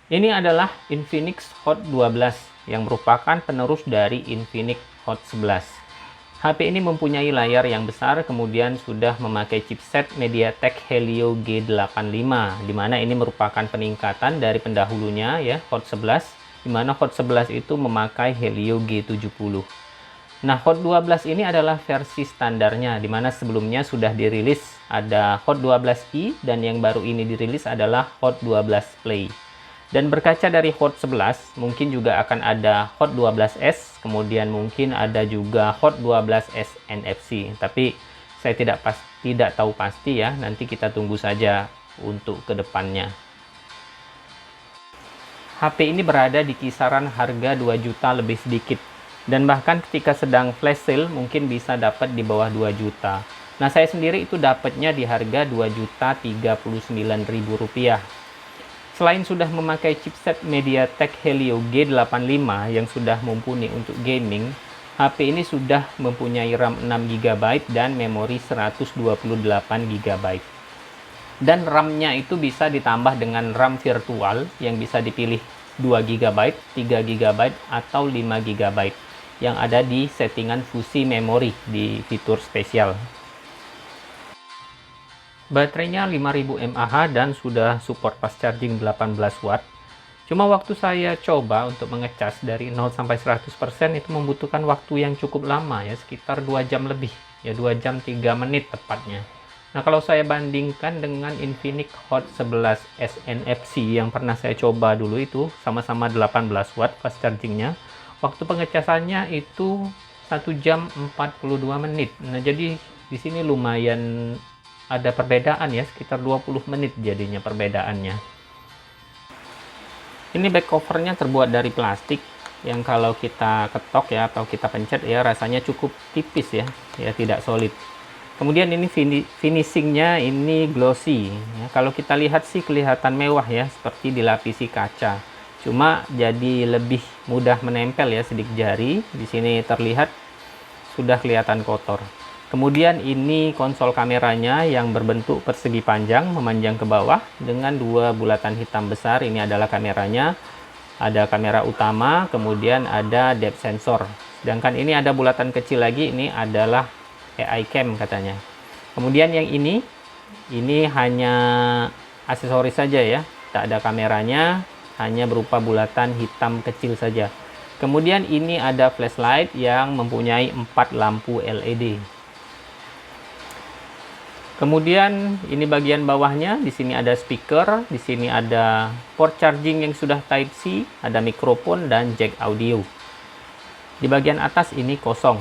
Ini adalah Infinix Hot 12 yang merupakan penerus dari Infinix Hot 11. HP ini mempunyai layar yang besar, kemudian sudah memakai chipset MediaTek Helio G85, di mana ini merupakan peningkatan dari pendahulunya ya, Hot 11, di mana Hot 11 itu memakai Helio G70. Nah, Hot 12 ini adalah versi standarnya, di mana sebelumnya sudah dirilis ada Hot 12i dan yang baru ini dirilis adalah Hot 12 Play. Dan berkaca dari Hot 11, mungkin juga akan ada Hot 12S, kemudian mungkin ada juga Hot 12S NFC. Tapi saya tidak tahu pasti ya, nanti kita tunggu saja untuk kedepannya. HP ini berada di kisaran harga 2 juta lebih sedikit. Dan bahkan ketika sedang flash sale mungkin bisa dapat di bawah 2 juta. Nah, saya sendiri itu dapatnya di harga Rp2.039.000. Selain sudah memakai chipset MediaTek Helio G85 yang sudah mumpuni untuk gaming, HP ini sudah mempunyai RAM 6GB dan memori 128GB. Dan RAM-nya itu bisa ditambah dengan RAM virtual yang bisa dipilih 2GB, 3GB, atau 5GB yang ada di settingan fusi memori di fitur spesial. Baterainya 5000 mAh dan sudah support fast charging 18 watt. Cuma waktu saya coba untuk mengecas dari 0 sampai 100% itu membutuhkan waktu yang cukup lama ya, sekitar 2 jam lebih. Ya 2 jam 3 menit tepatnya. Nah, kalau saya bandingkan dengan Infinix Hot 11 SNFC yang pernah saya coba dulu itu sama-sama 18 watt fast chargingnya. Waktu pengecasannya itu 1 jam 42 menit. Nah, jadi di sini lumayan ada perbedaan ya, sekitar 20 menit jadinya perbedaannya. Ini back covernya terbuat dari plastik yang kalau kita ketok ya atau kita pencet ya rasanya cukup tipis ya, tidak solid. Kemudian ini finishingnya ini glossy ya. Kalau kita lihat sih kelihatan mewah ya, seperti dilapisi kaca. Cuma jadi lebih mudah menempel ya sidik jari. Di sini terlihat sudah kelihatan kotor. Kemudian ini konsol kameranya yang berbentuk persegi panjang memanjang ke bawah dengan 2 bulatan hitam besar. Ini adalah kameranya. Ada kamera utama, kemudian ada depth sensor. Sedangkan ini ada bulatan kecil lagi, ini adalah AI cam katanya. Kemudian yang ini hanya aksesoris saja ya, tak ada kameranya, hanya berupa bulatan hitam kecil saja. Kemudian ini ada flashlight yang mempunyai 4 lampu LED. Kemudian ini bagian bawahnya, di sini ada speaker, di sini ada port charging yang sudah Type C, ada mikrofon dan jack audio. Di bagian atas ini kosong.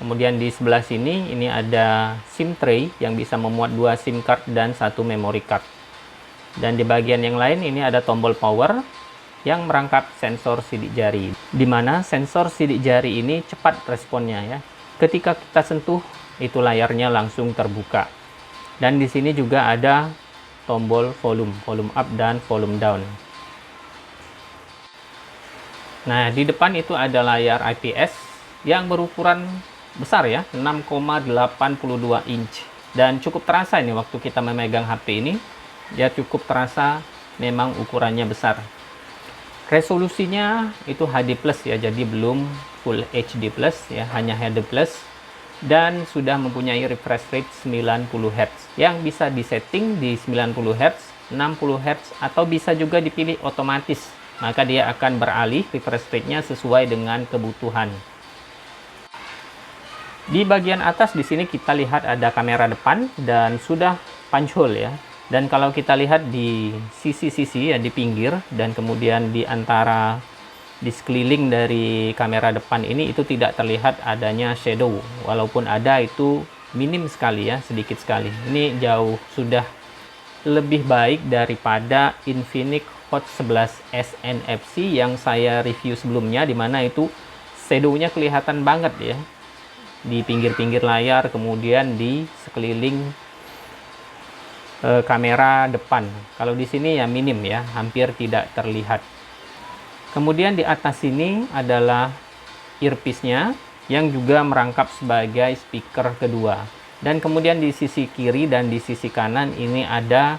Kemudian di sebelah sini ini ada SIM tray yang bisa memuat 2 SIM card dan 1 memory card. Dan di bagian yang lain ini ada tombol power yang merangkap sensor sidik jari. Di mana sensor sidik jari ini cepat responnya ya. Ketika kita sentuh, itu layarnya langsung terbuka. Dan di sini juga ada tombol volume up dan volume down. Nah, di depan itu ada layar IPS yang berukuran besar ya, 6,82 inch. Dan cukup terasa ini waktu kita memegang HP ini, dia cukup terasa memang ukurannya besar. Resolusinya itu HD+ ya, jadi belum Full HD+ ya, hanya HD+. Dan sudah mempunyai refresh rate 90 Hz yang bisa disetting di 90 Hz, 60 Hz, atau bisa juga dipilih otomatis. Maka dia akan beralih refresh rate-nya sesuai dengan kebutuhan. Di bagian atas di sini kita lihat ada kamera depan dan sudah punch hole ya. Dan kalau kita lihat di sisi-sisi ya, di pinggir dan kemudian di antara di sekeliling dari kamera depan ini itu tidak terlihat adanya shadow, walaupun ada itu minim sekali ya, sedikit sekali. Ini jauh sudah lebih baik daripada Infinix Hot 11 SNFC yang saya review sebelumnya, dimana itu shadow-nya kelihatan banget ya di pinggir-pinggir layar, kemudian di sekeliling kamera depan. Kalau di sini ya minim ya, hampir tidak terlihat. Kemudian di atas sini adalah earpiece-nya yang juga merangkap sebagai speaker kedua. Dan kemudian di sisi kiri dan di sisi kanan ini ada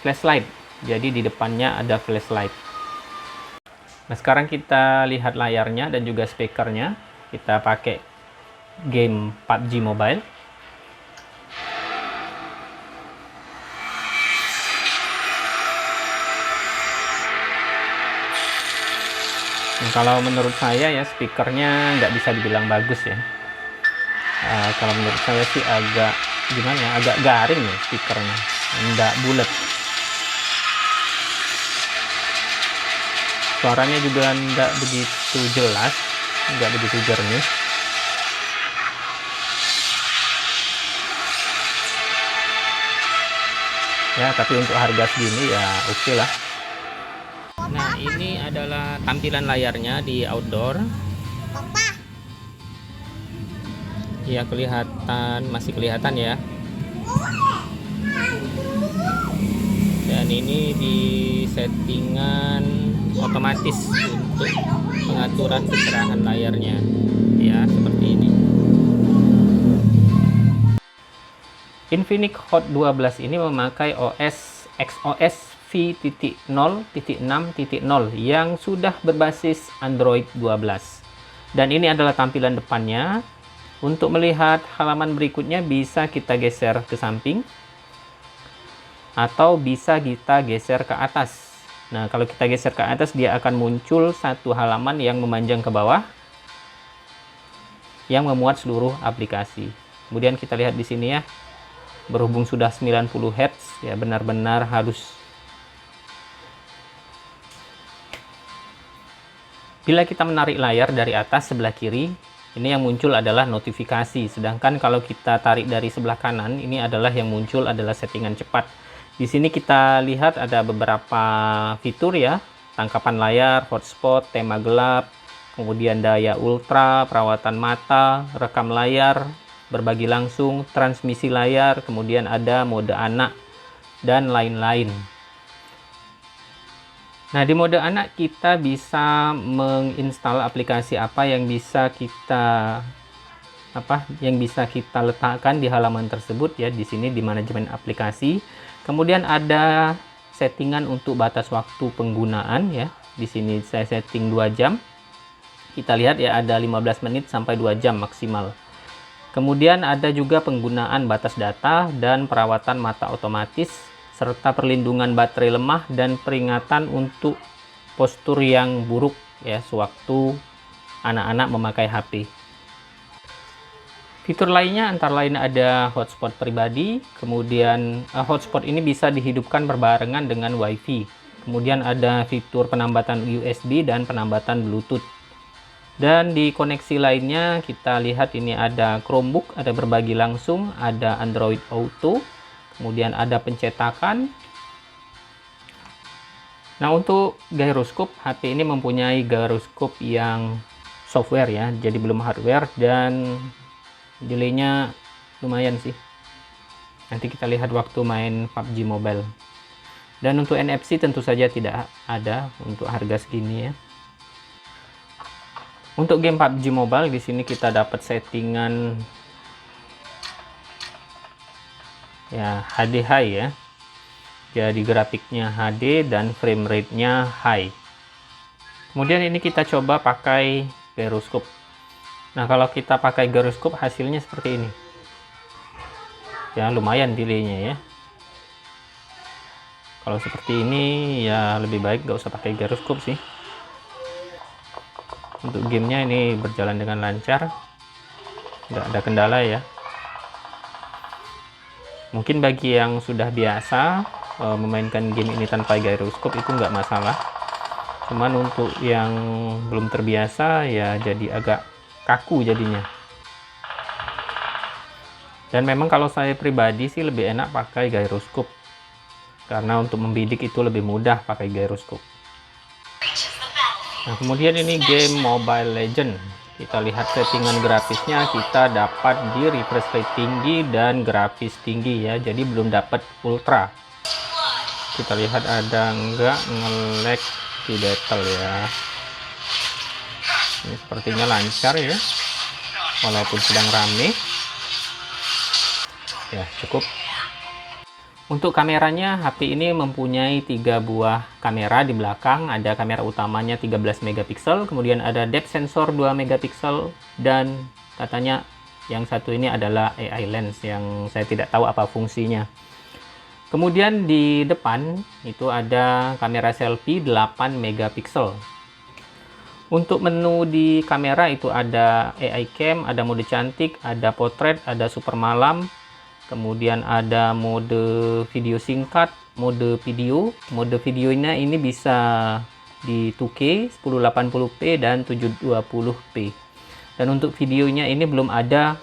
flashlight. Jadi di depannya ada flashlight. Nah, sekarang kita lihat layarnya dan juga speakernya. Kita pakai game PUBG Mobile. Nah, kalau menurut saya ya speakernya nggak bisa dibilang bagus ya. Kalau menurut saya sih agak gimana ya, agak garing ya speakernya, nggak bulat. Suaranya juga nggak begitu jelas, nggak begitu jernih. Ya, tapi untuk harga segini ya oke lah. Nah, ini adalah tampilan layarnya di outdoor. Ya, masih kelihatan ya. Dan ini di settingan otomatis untuk pengaturan kecerahan layarnya. Ya, seperti ini. Infinix Hot 12 ini memakai OS XOS v.0.6.0 yang sudah berbasis Android 12. Dan ini adalah tampilan depannya. Untuk melihat halaman berikutnya bisa kita geser ke samping atau bisa kita geser ke atas. Nah, kalau kita geser ke atas dia akan muncul satu halaman yang memanjang ke bawah yang memuat seluruh aplikasi. Kemudian kita lihat di sini ya. Berhubung sudah 90 Hz ya benar-benar halus. Bila kita menarik layar dari atas sebelah kiri, ini yang muncul adalah notifikasi. Sedangkan kalau kita tarik dari sebelah kanan, ini adalah yang muncul adalah settingan cepat. Di sini kita lihat ada beberapa fitur ya, tangkapan layar, hotspot, tema gelap, kemudian daya ultra, perawatan mata, rekam layar, berbagi langsung, transmisi layar, kemudian ada mode anak, dan lain-lain. Nah, di mode anak kita bisa menginstal aplikasi apa yang bisa kita letakkan di halaman tersebut ya, di sini di manajemen aplikasi. Kemudian ada settingan untuk batas waktu penggunaan ya. Di sini saya setting 2 jam. Kita lihat ya ada 15 menit sampai 2 jam maksimal. Kemudian ada juga penggunaan batas data dan perawatan mata otomatis, serta perlindungan baterai lemah dan peringatan untuk postur yang buruk ya sewaktu anak-anak memakai HP. Fitur lainnya antara lain ada hotspot pribadi, kemudian hotspot ini bisa dihidupkan berbarengan dengan WiFi. Kemudian ada fitur penambatan USB dan penambatan Bluetooth. Dan di koneksi lainnya kita lihat ini ada Chromebook, ada berbagi langsung, ada Android Auto, kemudian ada pencetakan. Nah, untuk gyroscope, HP ini mempunyai gyroscope yang software ya, jadi belum hardware, dan delaynya lumayan sih. Nanti kita lihat waktu main PUBG Mobile. Dan untuk NFC tentu saja tidak ada untuk harga segini ya. Untuk game PUBG Mobile di sini kita dapat settingan ya HD high ya. Jadi grafiknya HD dan frame rate-nya high. Kemudian ini kita coba pakai gyroscope. Nah, kalau kita pakai gyroscope hasilnya seperti ini. Ya, lumayan delaynya ya. Kalau seperti ini ya lebih baik gak usah pakai gyroscope sih. Untuk gamenya ini berjalan dengan lancar, nggak ada kendala ya. Mungkin bagi yang sudah biasa memainkan game ini tanpa gyroscope itu nggak masalah. Cuman untuk yang belum terbiasa ya jadi agak kaku jadinya. Dan memang kalau saya pribadi sih lebih enak pakai gyroscope, karena untuk membidik itu lebih mudah pakai gyroscope. Nah, kemudian ini game Mobile Legends. Kita lihat settingan grafisnya, kita dapat di refresh rate tinggi dan grafis tinggi ya, jadi belum dapat ultra. Kita lihat ada enggak nge-lag di battle ya. Ini sepertinya lancar ya, walaupun sedang rame ya, cukup. Untuk kameranya, HP ini mempunyai 3 buah kamera di belakang. Ada kamera utamanya 13 megapiksel, kemudian ada depth sensor 2 megapiksel, dan katanya yang satu ini adalah AI lens yang saya tidak tahu apa fungsinya. Kemudian di depan itu ada kamera selfie 8 megapiksel. Untuk menu di kamera itu ada AI cam, ada mode cantik, ada potret, ada super malam. Kemudian ada mode video singkat, mode video. Mode videonya ini bisa di 2K, 1080p dan 720p. Dan untuk videonya ini belum ada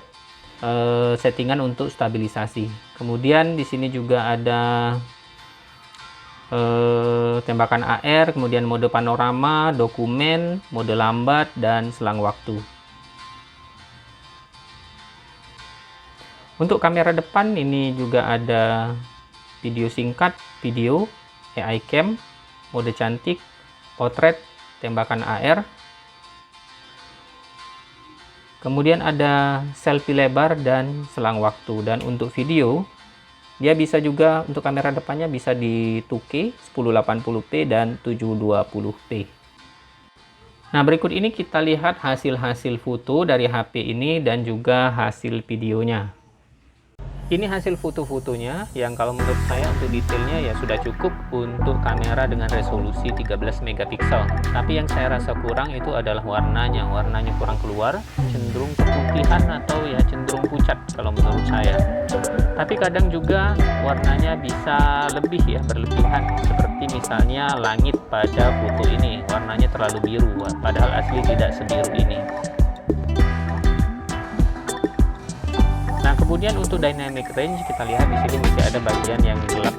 settingan untuk stabilisasi. Kemudian di sini juga ada tembakan AR, kemudian mode panorama, dokumen, mode lambat, dan selang waktu. Untuk kamera depan ini juga ada video singkat, video, AI cam, mode cantik, potret, tembakan AR. Kemudian ada selfie lebar dan selang waktu. Dan untuk video, dia bisa juga untuk kamera depannya bisa di 2K, 1080p dan 720p. Nah, berikut ini kita lihat hasil-hasil foto dari HP ini dan juga hasil videonya. Ini hasil foto-fotonya yang kalau menurut saya untuk detailnya ya sudah cukup untuk kamera dengan resolusi 13 megapiksel. Tapi yang saya rasa kurang itu adalah warnanya. Warnanya kurang keluar, cenderung keputihan atau ya cenderung pucat kalau menurut saya. Tapi kadang juga warnanya bisa lebih ya, berlebihan. Seperti misalnya langit pada foto ini, warnanya terlalu biru, padahal asli tidak sebiru ini. Nah, kemudian untuk dynamic range kita lihat di sini masih ada bagian yang gelap.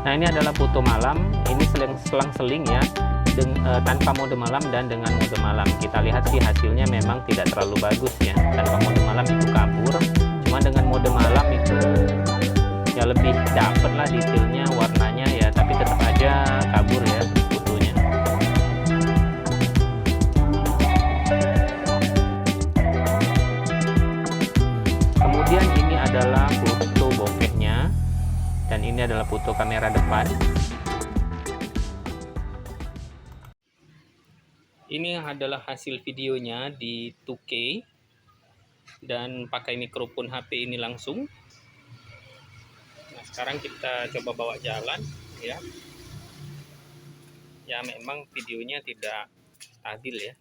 Nah, ini adalah foto malam. Ini selang-seling ya. Tanpa mode malam dan dengan mode malam. Kita lihat sih hasilnya memang tidak terlalu bagus ya. Tanpa mode malam itu kabur, cuma dengan mode malam itu ya lebih dapet lah detailnya, warnanya ya, tapi tetap aja kabur ya fotonya. Kemudian ini adalah foto bokehnya, dan ini adalah foto kamera depan. Ini adalah hasil videonya di 2K dan pakai mikrofon HP ini langsung. Nah, sekarang kita coba bawa jalan ya. Ya memang videonya tidak stabil ya.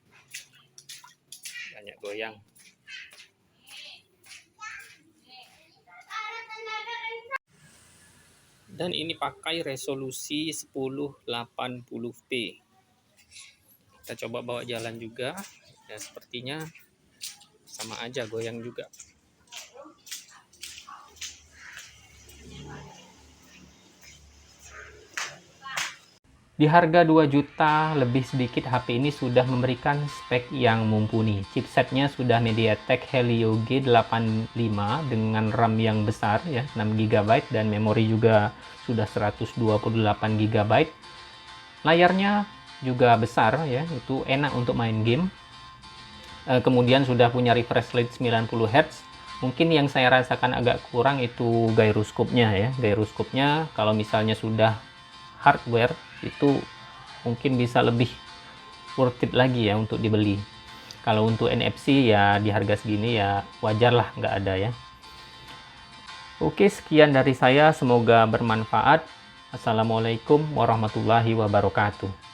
Banyak goyang. Dan ini pakai resolusi 1080p. Kita coba bawa jalan juga ya, sepertinya sama aja goyang juga. Di harga 2 juta lebih sedikit, HP ini sudah memberikan spek yang mumpuni. Chipsetnya sudah MediaTek Helio G85 dengan RAM yang besar ya, 6 GB, dan memori juga sudah 128 GB. Layarnya juga besar ya, itu enak untuk main game. Kemudian sudah punya refresh rate 90 Hz. Mungkin yang saya rasakan agak kurang itu gyroscope-nya ya. Gyroscope-nya kalau misalnya sudah hardware itu mungkin bisa lebih worth it lagi ya untuk dibeli. Kalau untuk NFC ya di harga segini ya wajar lah nggak ada ya. Oke, sekian dari saya, semoga bermanfaat. Assalamualaikum warahmatullahi wabarakatuh.